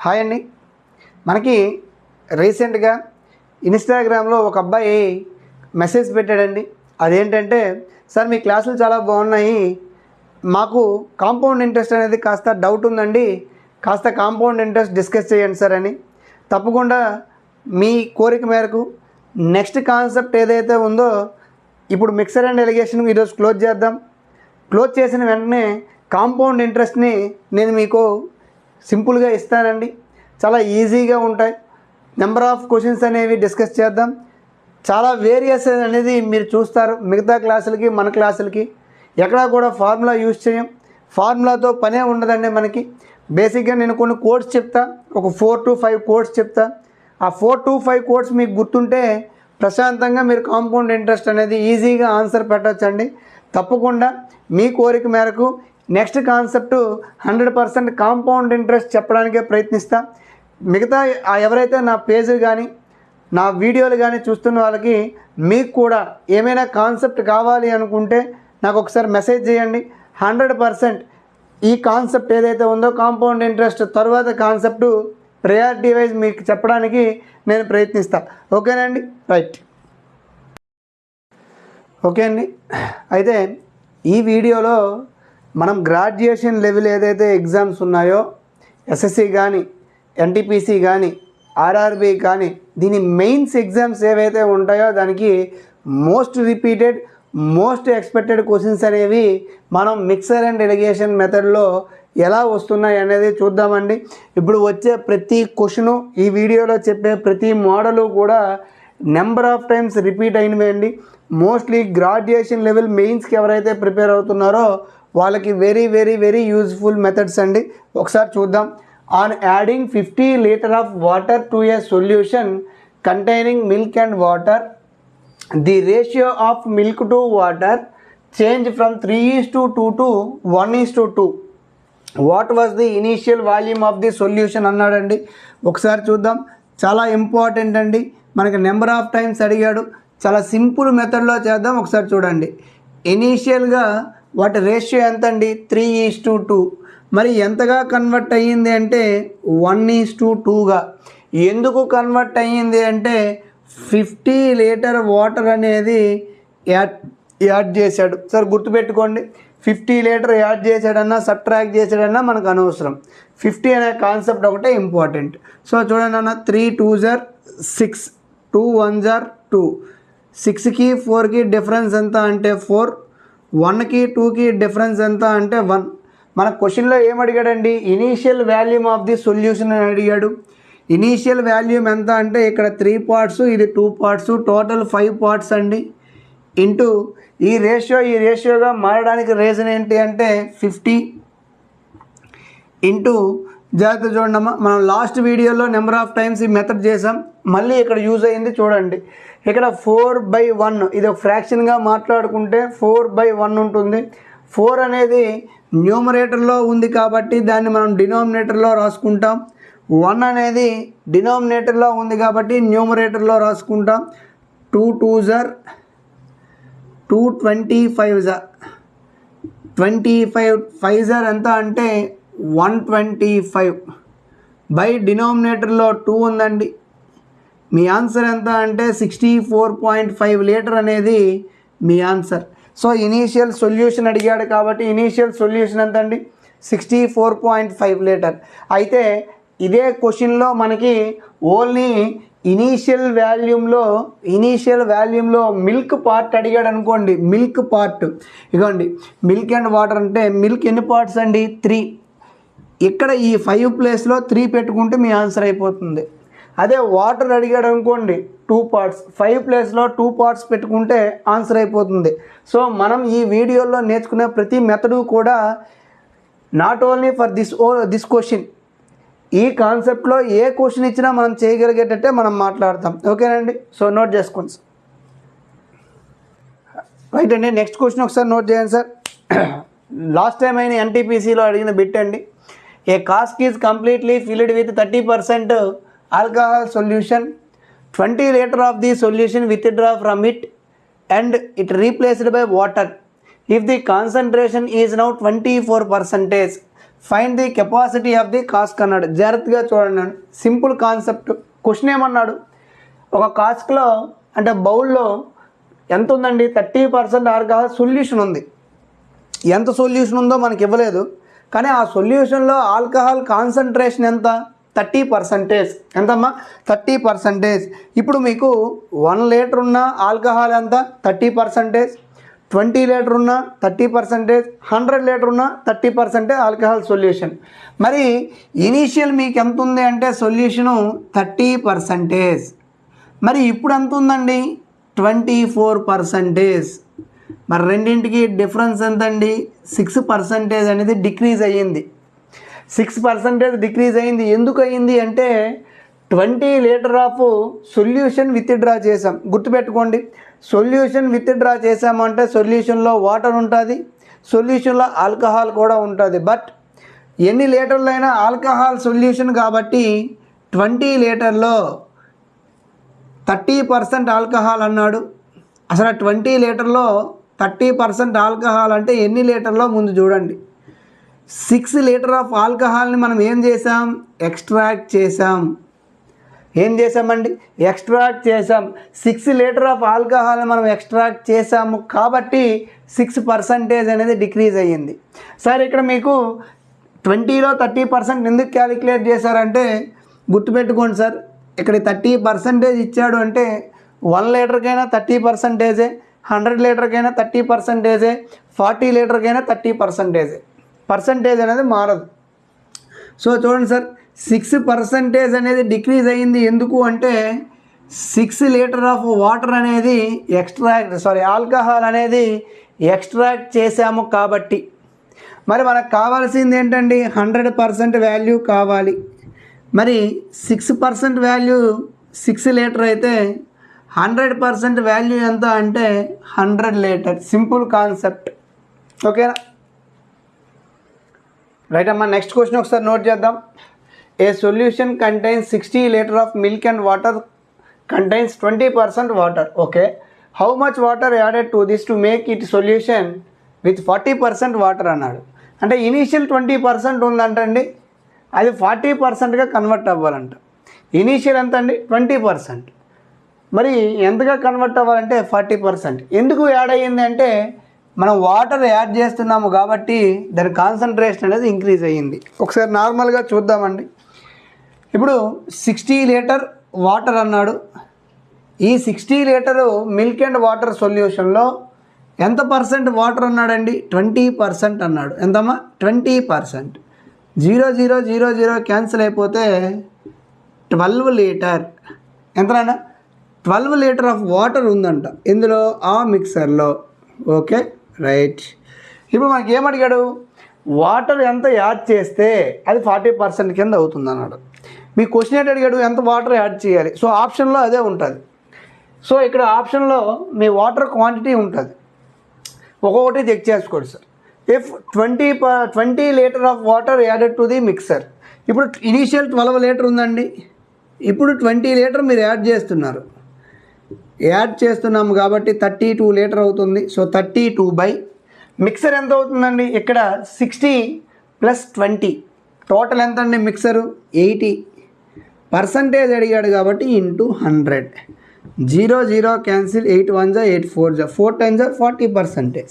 Hi అండి. మనకి రీసెంట్గా ఇన్స్టాగ్రామ్లో ఒక అబ్బాయి మెసేజ్ పెట్టాడండి. అదేంటంటే, సార్ మీ క్లాసులు చాలా బాగున్నాయి, మాకు కాంపౌండ్ ఇంట్రెస్ట్ అనేది కాస్త డౌట్ ఉందండి, కాస్త కాంపౌండ్ ఇంట్రెస్ట్ డిస్కస్ చేయండి సార్ అని. తప్పకుండా మీ కోరిక మేరకు నెక్స్ట్ కాన్సెప్ట్ ఏదైతే ఉందో ఇప్పుడు మిక్సర్ అండ్ ఎలిగేషన్ ఈరోజు క్లోజ్ చేద్దాం. క్లోజ్ చేసిన వెంటనే కాంపౌండ్ ఇంట్రెస్ట్ని నేను మీకు సింపుల్గా ఇస్తానండి. చాలా ఈజీగా ఉంటాయి. నెంబర్ ఆఫ్ క్వశ్చన్స్ అనేవి డిస్కస్ చేద్దాం. చాలా వేరియస్ అనేది మీరు చూస్తారు. మిగతా క్లాసులకి మన క్లాసులకి ఎక్కడా కూడా ఫార్ములా యూజ్ చేయం. ఫార్ములాతో పనే ఉండదండి మనకి. బేసిక్గా నేను కొన్ని కోడ్స్ చెప్తా, ఒక 4 to 5 కోడ్స్ చెప్తా. ఆ 4 to 5 కోడ్స్ మీకు గుర్తుంటే ప్రశాంతంగా మీరు కాంపౌండ్ ఇంట్రెస్ట్ అనేది ఈజీగా ఆన్సర్ పెట్టచ్చండి. తప్పకుండా మీ కోరిక మేరకు నెక్స్ట్ కాన్సెప్ట్ 100% కాంపౌండ్ ఇంట్రెస్ట్ చెప్పడానికే ప్రయత్నిస్తా. మిగతా ఎవరైతే నా పేజ్ కానీ నా వీడియోలు కానీ చూస్తున్న వాళ్ళకి మీకు కూడా ఏమైనా కాన్సెప్ట్ కావాలి అనుకుంటే నాకు ఒకసారి మెసేజ్ చేయండి. 100% ఈ కాన్సెప్ట్ ఏదైతే ఉందో కాంపౌండ్ ఇంట్రెస్ట్ తర్వాత కాన్సెప్ట్ ప్రయారిటీ వైజ్ మీకు చెప్పడానికి నేను ప్రయత్నిస్తాను. ఓకేనండి? రైట్. ఓకే అండి. అయితే ఈ వీడియోలో మనం గ్రాడ్యుయేషన్ లెవెల్ ఏదైతే ఎగ్జామ్స్ ఉన్నాయో, ఎస్ఎస్సి కానీ, ఎన్టీపీసీ కానీ, ఆర్ఆర్బీ కానీ, దీని మెయిన్స్ ఎగ్జామ్స్ ఏవైతే ఉంటాయో దానికి most repeated, most expected questions అనేవి మనం మిక్సర్ అండ్ ఎలిగేషన్ మెథడ్లో ఎలా వస్తున్నాయి అనేది చూద్దామండి. ఇప్పుడు వచ్చే ప్రతి క్వశ్చను, ఈ వీడియోలో చెప్పే ప్రతి మోడలు కూడా నెంబర్ ఆఫ్ టైమ్స్ రిపీట్ అయినవేండి. మోస్ట్లీ గ్రాడ్యుయేషన్ లెవెల్ మెయిన్స్కి ఎవరైతే ప్రిపేర్ అవుతున్నారో వాళ్ళకి very very very useful methods అండి. ఒకసారి చూద్దాం. On adding 50 litre of water to a solution containing milk and water, the ratio of milk to water change from 3:2 to 1:2. What was the initial volume of the solution అన్నాడండి. ఒకసారి చూద్దాం. చాలా important అండి. మనకి number of times అడిగాడు. చాలా simple మెథడ్లో చేద్దాం. ఒకసారి చూడండి. ఇనీషియల్గా వాటి రేషియో ఎంత అండి? 3:2. మరి ఎంతగా కన్వర్ట్ అయ్యింది అంటే 1:2గా. ఎందుకు కన్వర్ట్ అయ్యింది అంటే 50 లీటర్ వాటర్ అనేది యాడ్ చేశాడు. సార్ గుర్తుపెట్టుకోండి, 50 లీటర్ యాడ్ చేశాడన్నా సబ్ట్రాక్ట్ చేశాడన్నా మనకు అనవసరం. 50 అనే కాన్సెప్ట్ ఒకటే ఇంపార్టెంట్. సో చూడండి అన్న, 3 2s are 6, 2 1s are 2, 6కి 4కి డిఫరెన్స్ ఎంత అంటే 4, 1కి 2కి డిఫరెన్స్ ఎంత అంటే 1. మన క్వశ్చన్లో ఏమడిగాడండి? Initial volume of the solution అని అడిగాడు. ఇనీషియల్ వాల్యూమ్ ఎంత అంటే ఇక్కడ 3 పార్ట్స్, ఇది 2 పార్ట్స్, టోటల్ 5 పార్ట్స్ అండి. ఇంటూ ఈ రేషియోగా మారడానికి రీజన్ ఏంటి అంటే 50 ఇంటూ, జాగ్రత్త చూడండమ్మా, మనం లాస్ట్ వీడియోలో నెంబర్ ఆఫ్ టైమ్స్ ఈ మెథడ్ చేసాం. మళ్ళీ ఇక్కడ యూజ్ అయ్యింది చూడండి. ఇక్కడ 4/1, ఇది ఒక ఫ్రాక్షన్గా మాట్లాడుకుంటే 4/1 ఉంటుంది. 4 అనేది న్యూమరేటర్లో ఉంది కాబట్టి దాన్ని మనం డినామినేటర్లో రాసుకుంటాం. 1 అనేది డినామినేటర్లో ఉంది కాబట్టి న్యూమరేటర్లో రాసుకుంటాం. 2 2s are 2, 25s are 25, 5s are ఎంత అంటే 125. బై డినామినేటర్లో 2 ఉందండి. మీ ఆన్సర్ ఎంత అంటే 64.5 లీటర్ అనేది మీ ఆన్సర్. సో ఇనీషియల్ సొల్యూషన్ అడిగాడు కాబట్టి ఇనీషియల్ సొల్యూషన్ ఎంత అండి? 64.5 లీటర్. అయితే ఇదే క్వశ్చన్లో మనకి ఓన్లీ ఇనీషియల్ వాల్యూమ్లో మిల్క్ పార్ట్ అడిగాడు అనుకోండి. మిల్క్ పార్ట్ ఇగోండి, మిల్క్ అండ్ వాటర్ అంటే మిల్క్ ఎన్ని పార్ట్స్ అండి? 3. ఇక్కడ ఈ 5 ప్లేస్లో 3 పెట్టుకుంటే మీ ఆన్సర్ అయిపోతుంది. అదే వాటర్ అడిగాడు అనుకోండి 2 పార్ట్స్, 5 ప్లేస్లో 2 పార్ట్స్ పెట్టుకుంటే ఆన్సర్ అయిపోతుంది. సో మనం ఈ వీడియోలో నేర్చుకునే ప్రతి మెథడు కూడా not only for this question. ఈ కాన్సెప్ట్లో ఏ క్వశ్చన్ ఇచ్చినా మనం చేయగలిగేటట్టే మనం మాట్లాడతాం. ఓకేనండి? సో నోట్ చేసుకోండి. రైట్ అండి. నెక్స్ట్ క్వశ్చన్ ఒకసారి నోట్ చేయండి సార్. లాస్ట్ టైం అయిన ఎన్టీపీసీలో అడిగిన బిట్ అండి. A cask is completely filled with 30% alcohol solution, 20 liter of the solution withdraw from it and it replaced by water. If the concentration is now 24%, find the capacity of the cask అన్నాడు. జాగ్రత్తగా చూడండి, simple concept. Question ఏమన్నాడు, ఒక కాస్క్లో అంటే బౌల్లో ఎంత ఉందండి, 30% alcohol solution ఉంది. ఎంత సొల్యూషన్ ఉందో మనకి ఇవ్వలేదు, కానీ ఆ సొల్యూషన్లో ఆల్కహాల్ కాన్సన్ట్రేషన్ ఎంత, 30%. ఎంతమ్మా, 30%. ఇప్పుడు మీకు 1 లీటర్ ఉన్న ఆల్కహాల్ ఎంత, 30%. 20 లీటర్ ఉన్న 30%, 100 లీటర్ ఉన్న 30% ఆల్కహాల్ సొల్యూషన్. మరి ఇనీషియల్ మీకు ఎంత ఉంది అంటే సొల్యూషను 30%. మరి ఇప్పుడు ఎంత ఉందండి, 24%. మరి రెండింటికి డిఫరెన్స్ ఎంతండి, 6% అనేది డిక్రీజ్ అయ్యింది. 6% డిక్రీజ్ అయ్యింది. ఎందుకు అయ్యింది అంటే 20 లీటర్ ఆఫ్ సొల్యూషన్ విత్డ్రా చేసాం. గుర్తుపెట్టుకోండి, సొల్యూషన్ విత్డ్రా చేసామంటే సొల్యూషన్లో వాటర్ ఉంటుంది, సొల్యూషన్లో ఆల్కహాల్ కూడా ఉంటుంది. బట్ ఎన్ని లీటర్లైనా ఆల్కహాల్ సొల్యూషన్ కాబట్టి 20 లీటర్లో 30% ఆల్కహాల్ అన్నాడు. అసలు 20 లీటర్లో 30% ఆల్కహాల్ అంటే ఎన్ని లీటర్లో ముందు చూడండి. 6 లీటర్ ఆఫ్ ఆల్కహాల్ని మనం ఏం చేసాం, ఎక్స్ట్రాక్ట్ చేసాం. ఏం చేసామండి, ఎక్స్ట్రాక్ట్ చేసాం. 6 లీటర్ ఆఫ్ ఆల్కహాల్ని మనం ఎక్స్ట్రాక్ట్ చేసాము కాబట్టి 6% అనేది డిక్రీజ్ అయ్యింది. సార్ ఇక్కడ మీకు 20లో 30% ఎందుకు క్యాలిక్యులేట్ చేశారంటే గుర్తుపెట్టుకోండి సార్, ఇక్కడ 30% ఇచ్చాడు అంటే 1 లీటర్కైనా 30%, 100 లీటర్కైనా 30%, 40 లీటర్కైనా 30%. పర్సంటేజ్ అనేది మారదు. సో చూడండి సార్, 6% అనేది డిక్రీజ్ అయ్యింది. ఎందుకు అంటే 6 లీటర్ ఆఫ్ వాటర్ అనేది ఆల్కహాల్ అనేది ఎక్స్ట్రాక్ట్ చేసాము కాబట్టి. మరి మనకు కావాల్సింది ఏంటండి, 100% వాల్యూ కావాలి. మరి 6% వాల్యూ 6 లీటర్ అయితే 100% వాల్యూ ఎంత అంటే 100 లీటర్. సింపుల్ కాన్సెప్ట్, ఓకేనా? రైట్ అమ్మా, నెక్స్ట్ క్వశ్చన్ ఒకసారి నోట్ చేద్దాం. A solution contains 60 litre of milk and water contains 20% water. Okay, how much water added to this to make it solution with 40% water అన్నాడు. అంటే initial 20% ఉందంటండి, అది 40%గా convert అవ్వాలంట. Initial ఎంత అండి, 20%. మరి ఎంతగా కన్వర్ట్ అవ్వాలంటే 40%. ఎందుకు యాడ్ అయ్యింది అంటే మనం వాటర్ యాడ్ చేస్తున్నాము కాబట్టి దాని కాన్సన్ట్రేషన్ అనేది ఇంక్రీజ్ అయ్యింది. ఒకసారి నార్మల్గా చూద్దామండి. ఇప్పుడు 60 లీటర్ వాటర్ అన్నాడు. ఈ 60 లీటరు మిల్క్ అండ్ వాటర్ సొల్యూషన్లో ఎంత పర్సెంట్ వాటర్ అన్నాడండి, 20% అన్నాడు. ఎంతమ్మా, 20%. 0 0 0 0 క్యాన్సిల్ అయిపోతే 12 లీటర్. ఎంతనా, 12 లీటర్ ఆఫ్ వాటర్ ఉందంట ఇందులో, ఆ మిక్సర్లో. Okay, right. ఇప్పుడు మనకి ఏమడిగాడు, వాటర్ ఎంత యాడ్ చేస్తే అది 40% కింద అవుతుంది అన్నాడు. మీ క్వశ్చన్ ఏంటి అడిగాడు, ఎంత వాటర్ యాడ్ చేయాలి. సో ఆప్షన్లో అదే ఉంటుంది. సో ఇక్కడ ఆప్షన్లో మీ వాటర్ క్వాంటిటీ ఉంటుంది, ఒక్కొక్కటి చెక్ చేసుకోండి sir. If 20 litre of water added to the mixer. ఇప్పుడు ఇనీషియల్ 12 లీటర్ ఉందండి, ఇప్పుడు 20 లీటర్ మీరు యాడ్ చేస్తున్నాము కాబట్టి 32 లీటర్ అవుతుంది. సో 32 మిక్సర్ ఎంత అవుతుందండి, ఇక్కడ 60 + 20 టోటల్ ఎంత అండి మిక్సరు, 80%. అడిగాడు కాబట్టి ఇంటూ 100. 0 0 cancel, 8 1 8 4 4 times 40%.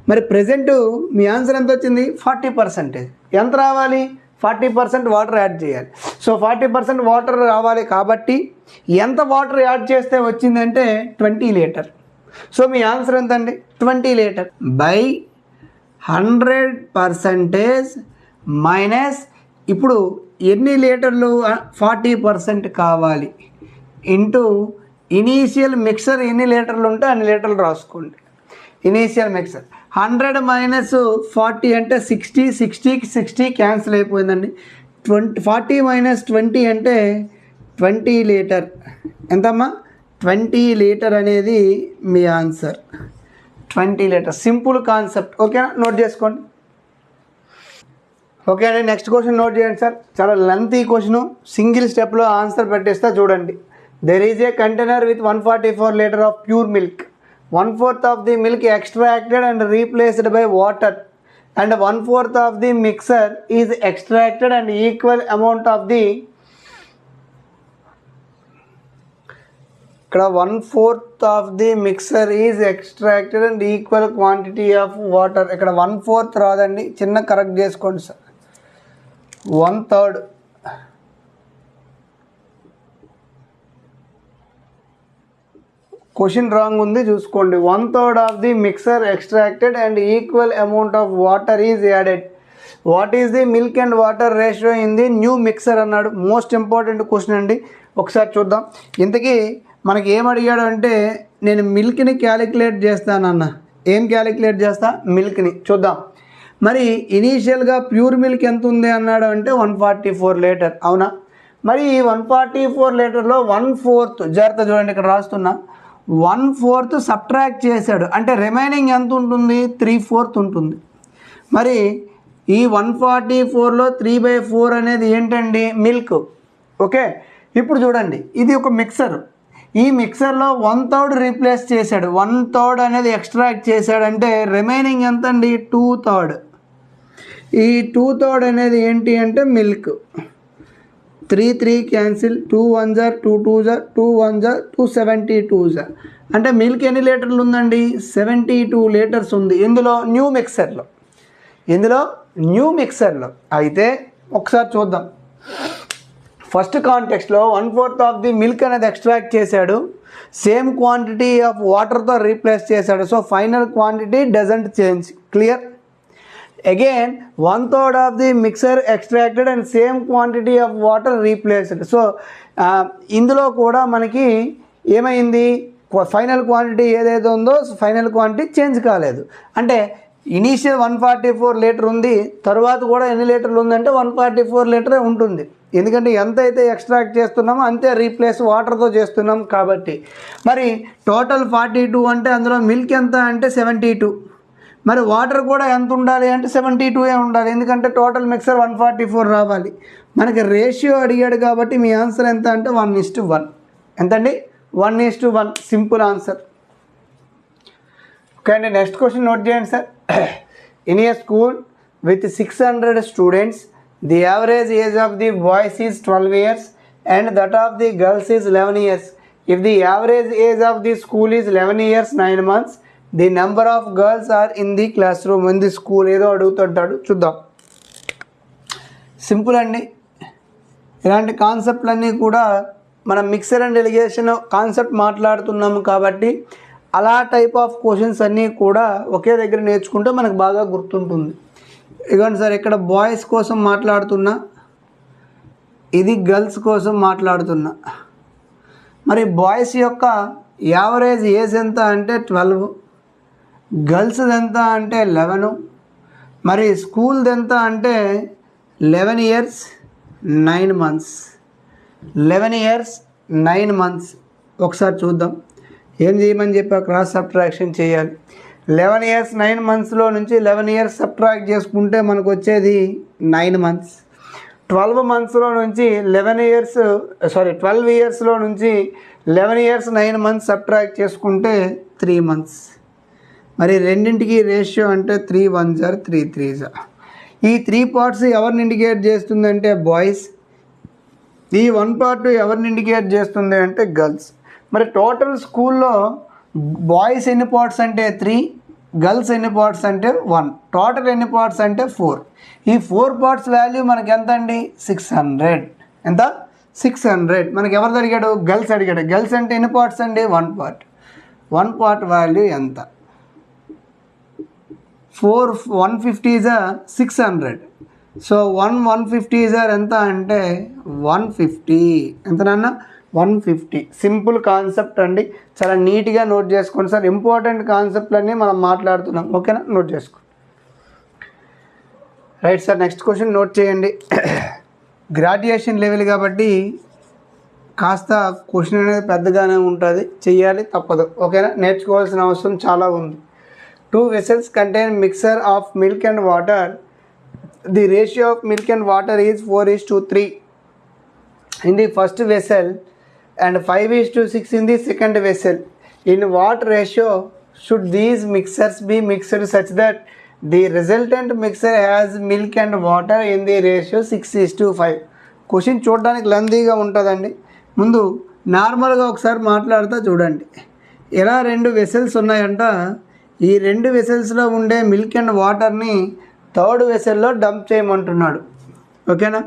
మరి ప్రజెంట్ మీ ఆన్సర్ ఎంత వచ్చింది, 40%. ఎంత రావాలి, 40% వాటర్ యాడ్ చేయాలి. సో 40% వాటర్ రావాలి కాబట్టి ఎంత వాటర్ యాడ్ చేస్తే వచ్చిందంటే 20 లీటర్. సో మీ ఆన్సర్ ఎంత అండి, 20 లీటర్ బై 100% మైనస్ ఇప్పుడు ఎన్ని లీటర్లు, 40% కావాలి, ఇంటూ ఇనీషియల్ మిక్సర్ ఎన్ని లీటర్లు ఉంటే అన్ని లీటర్లు రాసుకోండి. ఇనీషియల్ మిక్సర్ 100 - 40 అంటే 60, 60కి 60 క్యాన్సిల్ అయిపోయిందండి. 40 - 20 అంటే 20 లీటర్. ఎంతమ్మా, 20 లీటర్ అనేది మీ ఆన్సర్. 20 litre, simple concept. ఓకేనా, నోట్ చేసుకోండి. ఓకే అండి, నెక్స్ట్ క్వశ్చన్ నోట్ చేయండి సార్. చాలా లెంతీ క్వశ్చను, సింగిల్ స్టెప్లో ఆన్సర్ పెట్టేస్తా చూడండి. There is a container with 144 litre of pure milk. 1/4 of the milk extracted and replaced by water and 1/4 of the mixture is extracted and equal amount of the ఇక్కడ 1/4 of the mixture is extracted and equal quantity of water. ఇక్కడ 1/4 రాదండి, చిన్న correct చేసుకోండి sir. 1/3 question wrong ఉంది చూసుకోండి. 1/3 of the mixture extracted and equal amount of water is added. What is the milk and water ratio in the new mixer అన్నాడు. Most important question అండి. ఒకసారి చూద్దాం. ఇంతకీ మనకి ఏం అడిగాడు అంటే, నేను మిల్క్ని క్యాలిక్యులేట్ చేస్తానన్న. ఏం క్యాలిక్యులేట్ చేస్తా? మిల్క్ని. చూద్దాం. మరి ఇనీషియల్గా ప్యూర్ మిల్క్ ఎంత ఉంది అన్నాడు అంటే 144 లీటర్, అవునా? మరి ఈ 144 లీటర్లో 1/4, జాగ్రత్త చూడండి ఇక్కడ రాస్తున్నా, 1/4 సబ్ట్రాక్ట్ చేశాడు అంటే రిమైనింగ్ ఎంత ఉంటుంది? 3/4 ఉంటుంది. మరి ఈ 144లో 3/4 అనేది ఏంటండి? మిల్క్. ఓకే, ఇప్పుడు చూడండి, ఇది ఒక మిక్సర్. ఈ మిక్సర్లో 1/3 రీప్లేస్ చేశాడు, 1/3 అనేది ఎక్స్ట్రాక్ట్ చేశాడంటే రిమైనింగ్ ఎంత అండి? 2/3. ఈ 2/3 అనేది ఏంటి అంటే మిల్క్. 3 క్యాన్సిల్, 2 1 జా 2 2 జా 2 1 జా 272 జా. అంటే మిల్క్ ఎన్ని లీటర్లు ఉందండి? 72 లీటర్స్ ఉంది. ఇందులో న్యూ మిక్సర్లో, న్యూ మిక్సర్లో. అయితే ఒకసారి చూద్దాం. ఫస్ట్ కాంటెక్స్ట్లో 1/4 ఆఫ్ ది మిల్క్ అనేది ఎక్స్ట్రాక్ట్ చేశాడు, సేమ్ క్వాంటిటీ ఆఫ్ వాటర్తో రీప్లేస్ చేశాడు. So final quantity doesn't change. Clear? Again 1/3 of the mixer extracted and same quantity of water replaced. So ఇందులో కూడా మనకి ఏమైంది? ఫైనల్ క్వాంటిటీ ఏదైతే ఉందో ఫైనల్ క్వాంటిటీ చేంజ్ కాలేదు. అంటే ఇనీషియల్ 144 లీటర్ ఉంది, తర్వాత కూడా ఎన్ని లీటర్లు ఉందంటే 144 లీటరే ఉంటుంది. ఎందుకంటే ఎంత అయితే ఎక్స్ట్రాక్ట్ చేస్తున్నామో అంతే రీప్లేస్ వాటర్తో చేస్తున్నాం కాబట్టి. మరి టోటల్ 42 అంటే అందులో మిల్క్ ఎంత అంటే 72. మరి వాటర్ కూడా ఎంత ఉండాలి అంటే 72 ఉండాలి, ఎందుకంటే టోటల్ మిక్సర్ 144 రావాలి. మనకి రేషియో అడిగాడు కాబట్టి మీ ఆన్సర్ ఎంత అంటే 1:1. ఎంతండి? 1:1. Simple answer. ఓకే అండి, నెక్స్ట్ క్వశ్చన్ నోట్ చేయండి sir. In a school with 600 students, the average age of the boys is 12 years and that of the girls is 11 years. If the average age of the school is 11 years 9 months, the number of girls are in the classroom in the school. ఏదో అడుగుతుంటాడు, చూద్దాం. Simple అండి. ఇలాంటి కాన్సెప్ట్లన్నీ కూడా మనం mixer and allegation concept మాట్లాడుతున్నాము కాబట్టి అలా type of questions అన్నీ కూడా ఒకే దగ్గర నేర్చుకుంటే మనకు బాగా గుర్తుంటుంది. ఇదిగోండి సార్, ఇక్కడ బాయ్స్ కోసం మాట్లాడుతున్నా, ఇది గర్ల్స్ కోసం మాట్లాడుతున్నా. మరి బాయ్స్ యొక్క యావరేజ్ ఏజ్ ఎంత అంటే 12, గర్ల్స్ ఎంత అంటే 11, మరి స్కూల్ది ఎంత అంటే 11 years 9 months. 11 years 9 months. ఒకసారి చూద్దాం ఏం చేయమని చెప్పి క్రాస్ సబ్ట్రాక్షన్ చేయాలి. 11 years 9 monthsలో నుంచి 11 years సబ్ట్రాక్ట్ చేసుకుంటే మనకు వచ్చేది 9 months. 12 monthsలో నుంచి 12 yearsలో నుంచి 11 years 9 months సబ్ట్రాక్ట్ చేసుకుంటే 3 months. మరి రెండింటికి రేషియో అంటే 3 1 జా 3 3 జా. ఈ 3 parts ఎవరిని ఇండికేట్ చేస్తుందంటే బాయ్స్, ఈ 1 part ఎవరిని ఇండికేట్ చేస్తుంది అంటే గర్ల్స్. మరి టోటల్ స్కూల్లో బాయ్స్ ఎన్ని పార్ట్స్ అంటే 3, గర్ల్స్ ఎన్ని పార్ట్స్ అంటే 1, టోటల్ ఎన్ని పార్ట్స్ అంటే 4. ఈ 4 parts వాల్యూ మనకి ఎంత అండి? 600. ఎంత? 600. మనకి ఎవరు అడిగాడు? గర్ల్స్ అడిగాడు. గర్ల్స్ అంటే ఎన్ని పార్ట్స్ అండి? 1 part. 1 part వాల్యూ ఎంత? 150 జా 600. సో 150 జా ఎంత అంటే 150. ఎంత నాన్న? 150. సింపుల్ కాన్సెప్ట్ అండి, చాలా నీట్గా నోట్ చేసుకోండి సార్. ఇంపార్టెంట్ కాన్సెప్ట్లన్నీ మనం మాట్లాడుతున్నాం, ఓకేనా? నోట్ చేసుకో. Right sir, next question note చేయండి. గ్రాడ్యుయేషన్ లెవెల్ కాబట్టి కాస్త క్వశ్చన్ అనేది పెద్దగానే ఉంటుంది, చెయ్యాలి, తప్పదు, ఓకేనా? నేర్చుకోవాల్సిన అవసరం చాలా ఉంది. 2 vessels contain mixture of milk and water. The ratio of milk and water is 4:3 in the first vessel and 5:6 in the second vessel. In what ratio should these mixtures be mixed such that the resultant mixer has milk and water in the ratio 6:5. Question చూడడానికి లెందీగా ఉంటుందండి. ముందు నార్మల్గా ఒకసారి మాట్లాడుతూ చూడండి. ఇలా 2 vessels ఉన్నాయంట. ఈ 2 వెసల్స్లో ఉండే మిల్క్ అండ్ వాటర్ని థర్డ్ వెసల్లో డంప్ చేయమంటున్నాడు. ఓకేనా,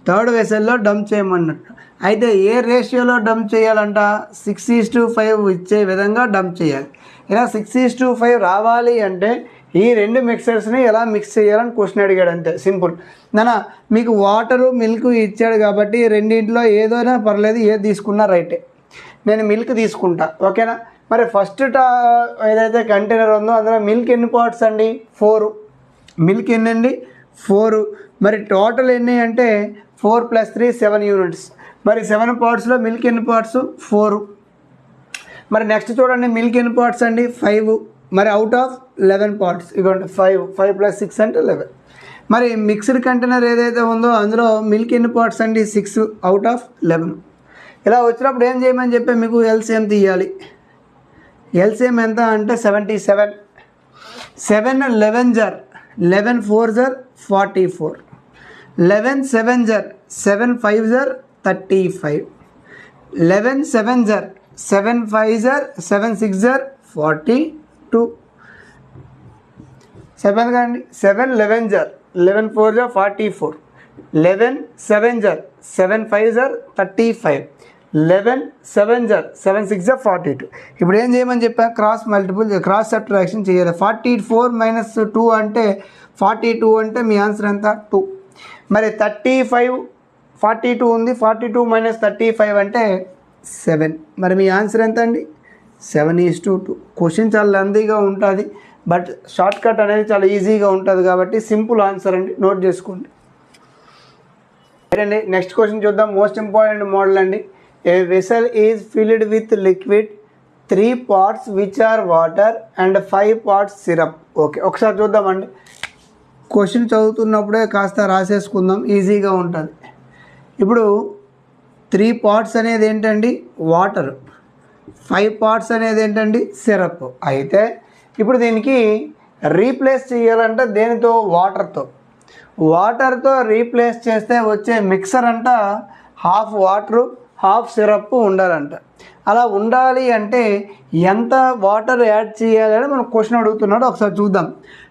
థర్డ్ వెసల్లో డంప్ చేయమన్నట్టు. అయితే ఏ రేషియోలో డంప్ చేయాలంట? 6:5 ఇచ్చే విధంగా డంప్ చేయాలి. ఇలా 6:5 రావాలి అంటే ఈ 2 మిక్సర్స్ని ఎలా మిక్స్ చేయాలని క్వశ్చన్ అడిగాడు. అంతే, సింపుల్. నాన్న మీకు వాటరు మిల్క్ ఇచ్చాడు కాబట్టి రెండింటిలో ఏదైనా పర్లేదు, ఏది తీసుకున్నా రైటే. నేను మిల్క్ తీసుకుంటా. ఓకేనా, మరి ఫస్ట్ ఏదైతే కంటైనర్ ఉందో అందులో మిల్క్ ఎన్ని పార్ట్స్ అండి? 4. మిల్క్ ఎన్ని అండి? 4. మరి టోటల్ ఎన్ని అంటే 4 + 3 7 యూనిట్స్. మరి 7 పార్ట్స్లో మిల్క్ ఎన్ని పార్ట్స్? 4. మరి నెక్స్ట్ చూడండి, మిల్క్ ఎన్ని పార్ట్స్ అండి? 5. మరి అవుట్ ఆఫ్ 11 పార్ట్స్ ఇవ్వండి. 5 + 6 అంటే 11. మరి మిక్స్డ్ కంటైనర్ ఏదైతే ఉందో అందులో మిల్క్ ఎన్ని పార్ట్స్ అండి? 6 అవుట్ ఆఫ్ 11. ఇలా వచ్చినప్పుడు ఏం చేయమని చెప్పి మీకు ఎల్సిఎం తీయాలి. ఎల్సిఎం ఎంత అంటే 77. 7 11 జర్ 11 4 జర్ 44. 11 7 జర్ 7 5 జర్ 35. 11 7 జర్ 7 5 జర్ 7 6 జర్ 42. 7 కాండి. 7 11 జర్ 11 4 జర్ 44. 11 7 జర్ 7 5 జర్ 35. 11 7 జర్ 7 6 జర్ 42. ఇప్పుడు ఏం చేయమని చెప్పా? క్రాస్ సబ్ట్రాక్షన్ చేయాలి. 44 - 2 అంటే 42 అంటే మీ ఆన్సర్ ఎంత? 2. మరి 35 42 ఉంది. 42 - 35 అంటే 7. మరి మీ ఆన్సర్ ఎంత అండి? 7:2. క్వశ్చన్ చాలా లెందీగా ఉంటుంది, బట్ షార్ట్ కట్ అనేది చాలా ఈజీగా ఉంటుంది కాబట్టి సింపుల్ ఆన్సర్ అండి, నోట్ చేసుకోండి. అండి నెక్స్ట్ క్వశ్చన్ చూద్దాం. మోస్ట్ ఇంపార్టెంట్ మోడల్ అండి. A vessel is filled with liquid 3 parts which are water and 5 parts syrup. Okay, ఒకసారి చూద్దామండి. క్వశ్చన్ చదువుతున్నప్పుడే కాస్త రాసేసుకుందాం, ఈజీగా ఉంటుంది. ఇప్పుడు 3 parts అనేది ఏంటండి? వాటర్. 5 parts అనేది ఏంటండి? సిరప్. అయితే ఇప్పుడు దీనికి రీప్లేస్ చేయాలంటే దేనితో? వాటర్తో రీప్లేస్ చేస్తే వచ్చే మిక్సర్ అంట హాఫ్ వాటరు హాఫ్ సిరప్ ఉండాలంట. అలా ఉండాలి అంటే ఎంత వాటర్ యాడ్ చేయాలని మనం క్వశ్చన్ అడుగుతున్నాడు. ఒకసారి చూద్దాం.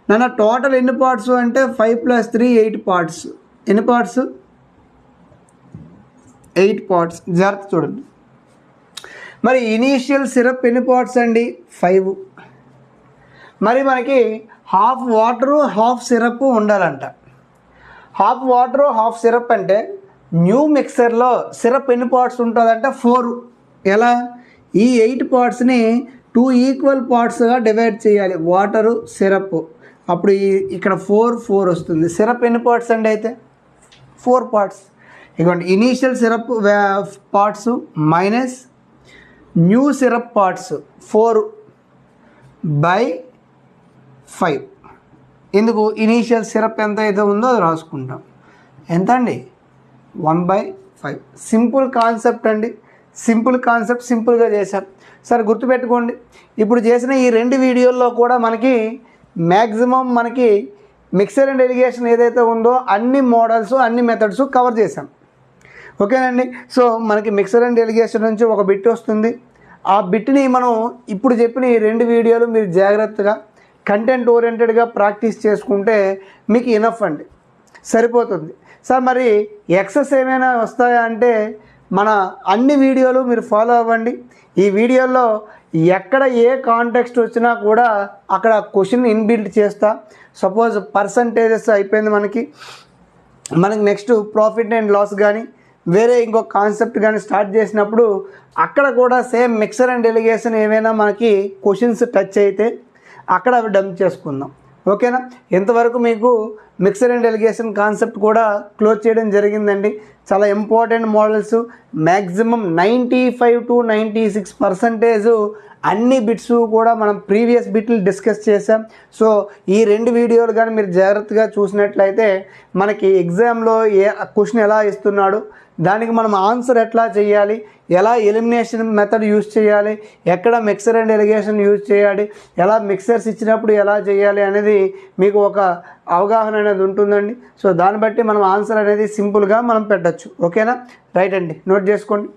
నాన్న టోటల్ ఎన్ని పార్ట్స్ అంటే 5 + 3 8 parts. ఎన్ని పార్ట్స్? 8 parts. జాగ్రత్త చూడండి. మరి ఇనీషియల్ సిరప్ ఎన్ని పార్ట్స్ అండి? 5. మరి మనకి హాఫ్ వాటరు హాఫ్ సిరప్ ఉండాలంట. హాఫ్ వాటరు హాఫ్ సిరప్ అంటే న్యూ మిక్సర్లో సిరప్ ఎన్ని పార్ట్స్ ఉంటుందంటే 4. ఎలా? ఈ 8 partsని 2 ఈక్వల్ పార్ట్స్గా డివైడ్ చేయాలి, వాటరు సిరప్. అప్పుడు ఇక్కడ 4 వస్తుంది. సిరప్ ఎన్ని పార్ట్స్ అండి? అయితే 4 parts. ఇదిగోండి, initial syrup parts minus new syrup parts 4/5. ఎందుకు? ఇనీషియల్ సిరప్ ఎంత అయితే ఉందో అది రాసుకుంటాం. ఎంత అండి? 1/5. సింపుల్ కాన్సెప్ట్ అండి, సింపుల్ కాన్సెప్ట్, సింపుల్గా చేశాం. సరే గుర్తుపెట్టుకోండి. ఇప్పుడు చేసిన ఈ 2 వీడియోల్లో కూడా మనకి మ్యాక్సిమం మనకి మిక్సర్ అండ్ ఇరిగేషన్ ఏదైతే ఉందో అన్ని మోడల్స్ అన్ని మెథడ్స్ కవర్ చేశాం. ఓకేనండి. సో మనకి మిక్సర్ అండ్ ఇరిగేషన్ నుంచి ఒక బిట్ వస్తుంది. ఆ బిట్ని మనం ఇప్పుడు చెప్పిన ఈ 2 వీడియోలు మీరు జాగ్రత్తగా కంటెంట్ ఓరియంటెడ్గా ప్రాక్టీస్ చేసుకుంటే మీకు ఇనఫ్ అండి, సరిపోతుంది. సార్ మరి ఎక్సెస్ ఏమైనా వస్తాయా అంటే మన అన్ని వీడియోలు మీరు ఫాలో అవ్వండి. ఈ వీడియోలో ఎక్కడ ఏ కాంటెక్స్ట్ వచ్చినా కూడా అక్కడ క్వశ్చన్ ఇన్బిల్ట్ చేస్తా. సపోజ్ పర్సంటేజెస్ అయిపోయింది మనకి నెక్స్ట్ ప్రాఫిట్ అండ్ లాస్ కానీ వేరే ఇంకొక కాన్సెప్ట్ కానీ స్టార్ట్ చేసినప్పుడు అక్కడ కూడా సేమ్ మిక్సర్ అండ్ డెలిగేషన్ ఏమైనా మనకి క్వశ్చన్స్ టచ్ అయితే అక్కడ అవి డంప్ చేసుకుందాం. ఓకేనా? ఇంతవరకు మీకు మిక్సర్ అండ్ ఎలిగేషన్ కాన్సెప్ట్ కూడా క్లోజ్ చేయడం జరిగిందండి. చాలా ఇంపార్టెంట్ మోడల్స్, మ్యాక్సిమం 95 to 96% అన్ని బిట్స్ కూడా మనం ప్రీవియస్ బిట్లు డిస్కస్ చేసాం. సో ఈ 2 వీడియోలు కానీ మీరు జాగ్రత్తగా చూసినట్లయితే మనకి ఎగ్జామ్లో క్వశ్చన్ ఎలా ఇస్తున్నాడు, దానికి మనం ఆన్సర్ ఎట్లా చేయాలి, ఎలా ఎలిమినేషన్ మెథడ్ యూజ్ చేయాలి, ఎక్కడ మిక్సర్ అండ్ ఎలిగేషన్ యూజ్ చేయాలి, ఎలా మిక్సర్స్ ఇచ్చినప్పుడు ఎలా చేయాలి అనేది మీకు ఒక అవగాహన అనేది ఉంటుందండి. సో దాన్ని బట్టి మనం ఆన్సర్ అనేది సింపుల్గా మనం పెట్టచ్చు. ఓకేనా? రైట్ అండి, నోట్ చేసుకోండి.